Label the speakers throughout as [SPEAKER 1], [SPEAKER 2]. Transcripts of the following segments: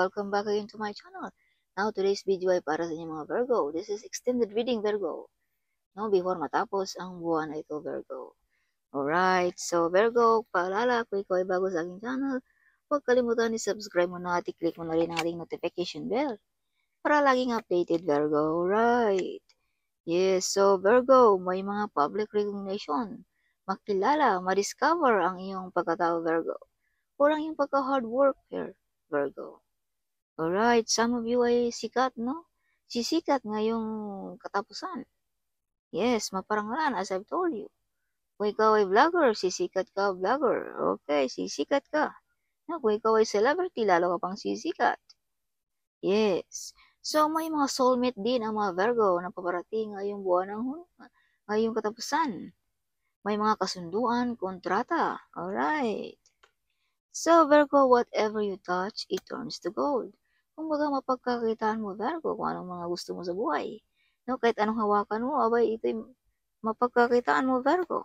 [SPEAKER 1] welcome back again to my channel. Now, today's video ay para sa inyo mga Virgo. This is extended reading Virgo. No, before matapos ang buwan na ito, Virgo. Alright, so Virgo, paalala, kung ikaw ay bago sa aking channel, huwag kalimutan i-subscribe mo na at i-click mo na rin ang ating notification bell para laging updated, Virgo. Alright. Yes, so Virgo, may mga public recognition. Makilala, ma-discover ang iyong pagkatao, Virgo. Kurang yung pagka-hard worker, Virgo. Alright, some of you ay sikat, no? Sisikat ngayong katapusan. Yes, maparangalan, as I've told you. Kung ikaw ay vlogger, sisikat ka, vlogger. Okay, sisikat ka. No, kung ikaw ay celebrity, lalo ka pang sisikat. Yes. So, may mga soulmate din ang mga Virgo na paparating ngayong buwan ng ngayong katapusan. May mga kasunduan, kontrata. Alright. So, Virgo, whatever you touch, it turns to gold. Kung baga mapagkakitaan mo, Virgo, kung anong mga gusto mo sa buhay. No, kahit anong hawakan mo, abay, ito'y mapagkakitaan mo, Virgo.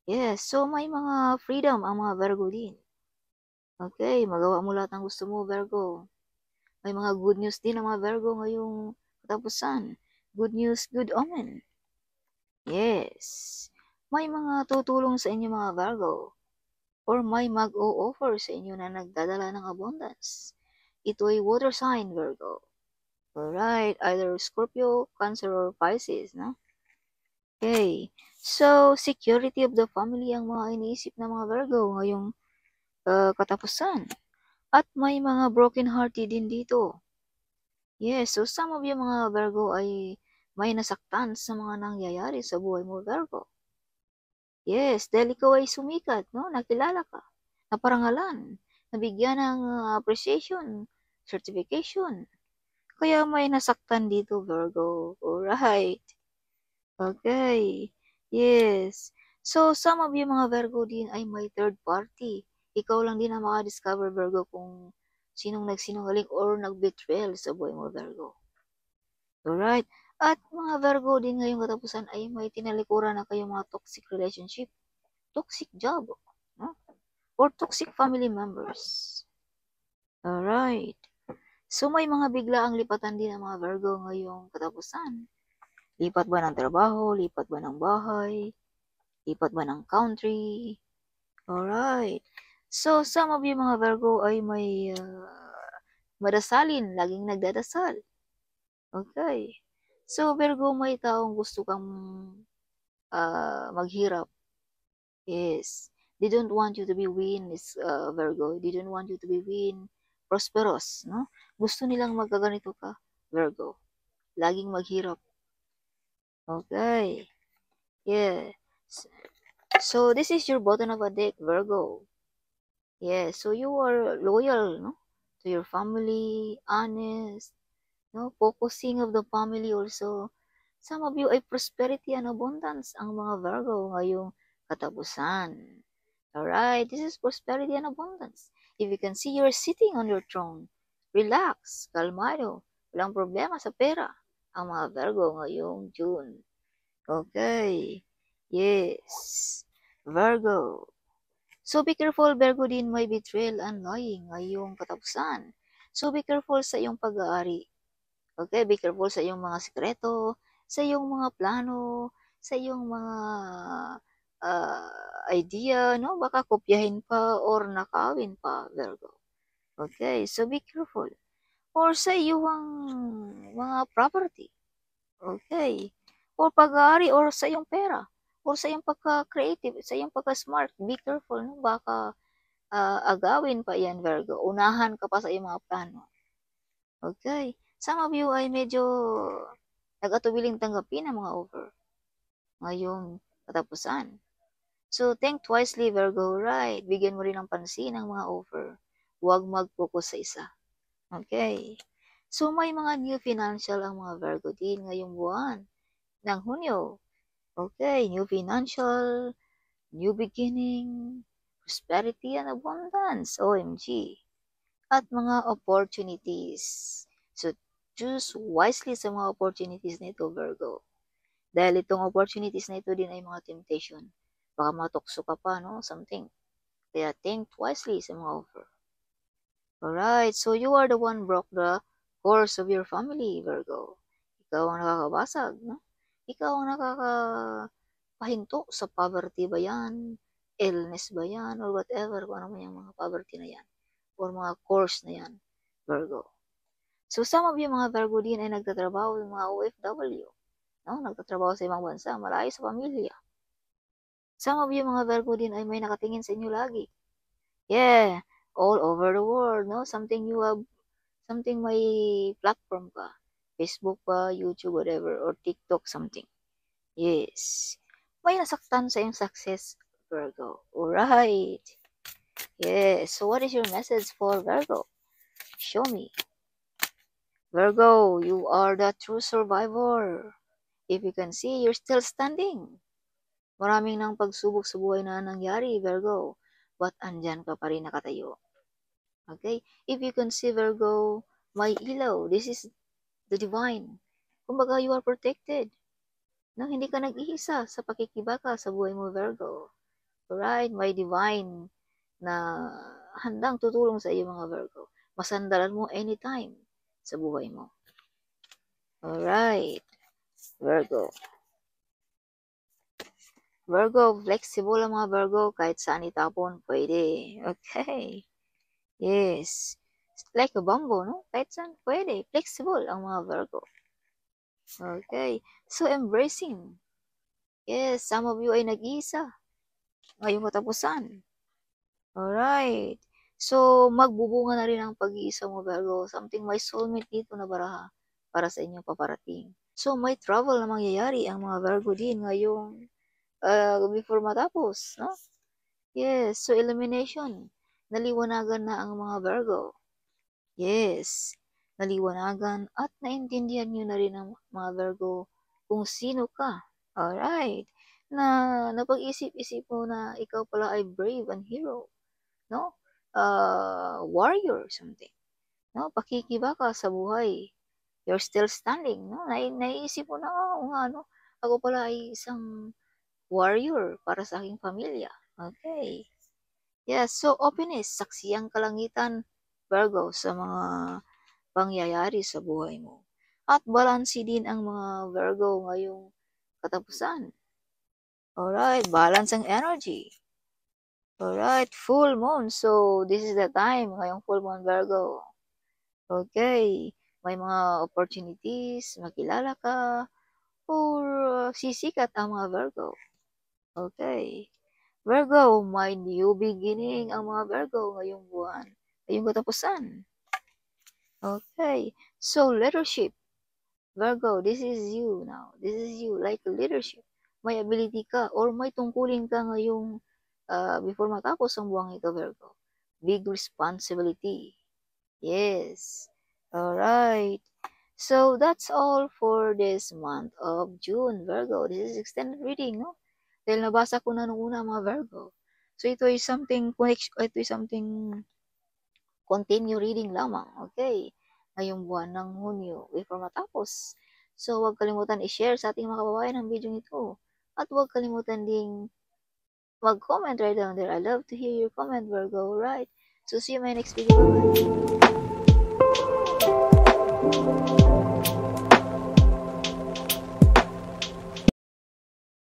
[SPEAKER 1] Yes, so may mga freedom ang mga Virgo din. Okay, magawa mo lahat ng gusto mo, Virgo. May mga good news din ang mga Virgo ngayong katapusan. Good news, good omen. Yes. May mga tutulong sa inyo mga Virgo. Or may mag-o-offer sa inyo na nagdadala ng abundance. Ito ay water sign, Virgo. Alright, either Scorpio, Cancer, or Pisces, no? Okay. So, security of the family ang mga iniisip ng mga Virgo ngayong katapusan. At may mga broken-hearted din dito. Yes, so some of you mga Virgo ay may nasaktan sa mga nangyayari sa buhay mo, Virgo. Yes, dahil ikaw ay sumikat, no? Nakilala ka, naparangalan, nabigyan ng appreciation, certification. Kaya may nasaktan dito, Virgo. Alright. Okay. Yes. So, some of you mga Virgo din ay may third party. Ikaw lang din ang makadiscover, Virgo, kung sinong nagsinungaling or nag-betrayal sa buhay mo, Virgo. Alright. At mga Virgo din ngayong katapusan ay may tinalikuran na kayong mga toxic relationship, toxic job, no? Or toxic family members. Alright. So, may mga biglaang lipatan din ang mga Virgo ngayong katapusan. Lipat ba ng trabaho? Lipat ba ng bahay? Lipat ba ng country? Alright. So, some of you mga Virgo ay may madasalin, laging nagdadasal. Okay. So, Virgo, may taong gusto kang maghirap. Yes. They don't want you to be Virgo. They don't want you to be prosperous, no? Gusto nilang magkaganito ka, Virgo. Laging maghirap. Okay. Yes. So, this is your bottom of a deck, Virgo. Yes. So, you are loyal, no? To your family, honest, no? Focusing of the family also. Some of you ay prosperity and abundance ang mga Virgo ngayong katapusan. Alright, this is prosperity and abundance. If you can see, you're sitting on your throne. Relax, kalmado, walang problema sa pera ang mga Virgo ngayong June. Okay, yes, Virgo. So be careful, Virgo din may betrayal and lying ngayong katapusan. So be careful sa iyong pag-aari. Okay, be careful sa iyong mga sikreto, sa iyong mga plano, sa iyong mga idea, no? Baka kopyahin pa or nakawin pa, Virgo. Okay, so be careful. Or sa iyong mga property. Okay. Or pag-aari or sa iyong pera. Or sa iyong pagka-creative, sa iyong pagka-smart. Be careful, no? Baka agawin pa yan, Virgo. Unahan ka pa sa iyong mga plano. Okay. Some of you ay medyo nag-atubiling tanggapin ang mga offer ngayong katapusan. So, think wisely, Virgo, right? Bigyan mo rin ng pansin ang mga offer. Huwag mag-focus sa isa. Okay. So, may mga new financial ang mga Virgo din ngayong buwan ng Hunyo. Okay, new financial, new beginning, prosperity and abundance, OMG. At mga opportunities. So, choose wisely sa mga opportunities na ito, Virgo. Dahil itong opportunities na ito din ay mga temptation. Baka matukso ka pa, no? Something. Kaya think wisely sa mga offer. Alright, so you are the one broke the course of your family, Virgo. Ikaw ang nakakabasag, no? Ikaw ang nakakapahinto sa poverty ba yan, illness ba yan, or whatever, kung ano man yung mga poverty na yan, or mga course na yan, Virgo. So some of you mga Virgo din ay nagtatrabaho ng mga OFW, no? Nagtatrabaho sa ibang bansa, malayo sa pamilya. Some of you mga Virgo din ay may nakatingin sa inyo lagi. Yeah, all over the world, no? Something may platform pa. Facebook pa, YouTube, whatever, or TikTok, something. Yes. May nasaktan sa iyong success, Virgo. Alright. Yes. So what is your message for Virgo? Show me. Virgo, you are the true survivor. If you can see, you're still standing. Maraming nang pagsubok sa buhay na nangyari, Virgo. But andyan ka pa rin nakatayo. Okay? If you can see, Virgo, may ilaw. This is the divine. Kumbaga, you are protected. No, hindi ka nag-iisa sa pakikibaka sa buhay mo, Virgo. Alright? May divine na handang tutulong sa iyo, mga Virgo. Masandalan mo anytime sa buhay mo. Alright. Virgo. Virgo, flexible ang mga Virgo. Kahit saan itapon, pwede. Okay. Yes. Like a bamboo, no? Kahit saan, pwede. Flexible ang mga Virgo. Okay. So, embracing. Yes, some of you ay nag-iisa ngayong katapusan. Alright. So, magbubunga na rin ang pag-iisa mo, Virgo. Something may soulmate dito na baraha para sa inyong paparating. So, may travel na mangyayari ang mga Virgo din ngayong before matapos, no? Yes, so elimination. Naliwanagan na ang mga Virgo. Yes, naliwanagan at naintindihan nyo na rin ang mga Virgo kung sino ka. Alright. Na napag-isip-isip mo na ikaw pala ay brave and hero. No? Warrior, something. No? Pakikibaka sa buhay. You're still standing. No? Naiisip mo na, no? Ako pala ay isang warrior para sa aking pamilya. Okay. Yes, so openness, saksi ang kalangitan, Virgo, sa mga pangyayari sa buhay mo. At balansi din ang mga Virgo ngayong katapusan. Alright, balance ang energy. Alright, full moon. So, this is the time ngayong full moon, Virgo. Okay, may mga opportunities, makilala ka, or sisikat ang mga Virgo. Okay. Virgo, may new beginning ang mga Virgo ngayong buwan. Ngayong katapusan. Okay. So, leadership. Virgo, this is you now. This is you, like leadership. May ability ka or may tungkulin ka ngayong before matapos ang buwang ito, Virgo. Big responsibility. Yes. Alright. So, that's all for this month of June, Virgo. This is extended reading, no? Dahil nabasa ko na nung una mga Virgo. So, ito ay something continue reading lamang. Okay? Ngayong buwan ng Hunyo before matapos. So, huwag kalimutan i-share sa ating mga kababayan ang video nito. At huwag kalimutan ding mag-comment right down there. I love to hear your comment, Virgo. Right? So, see you in my next video. Bye-bye.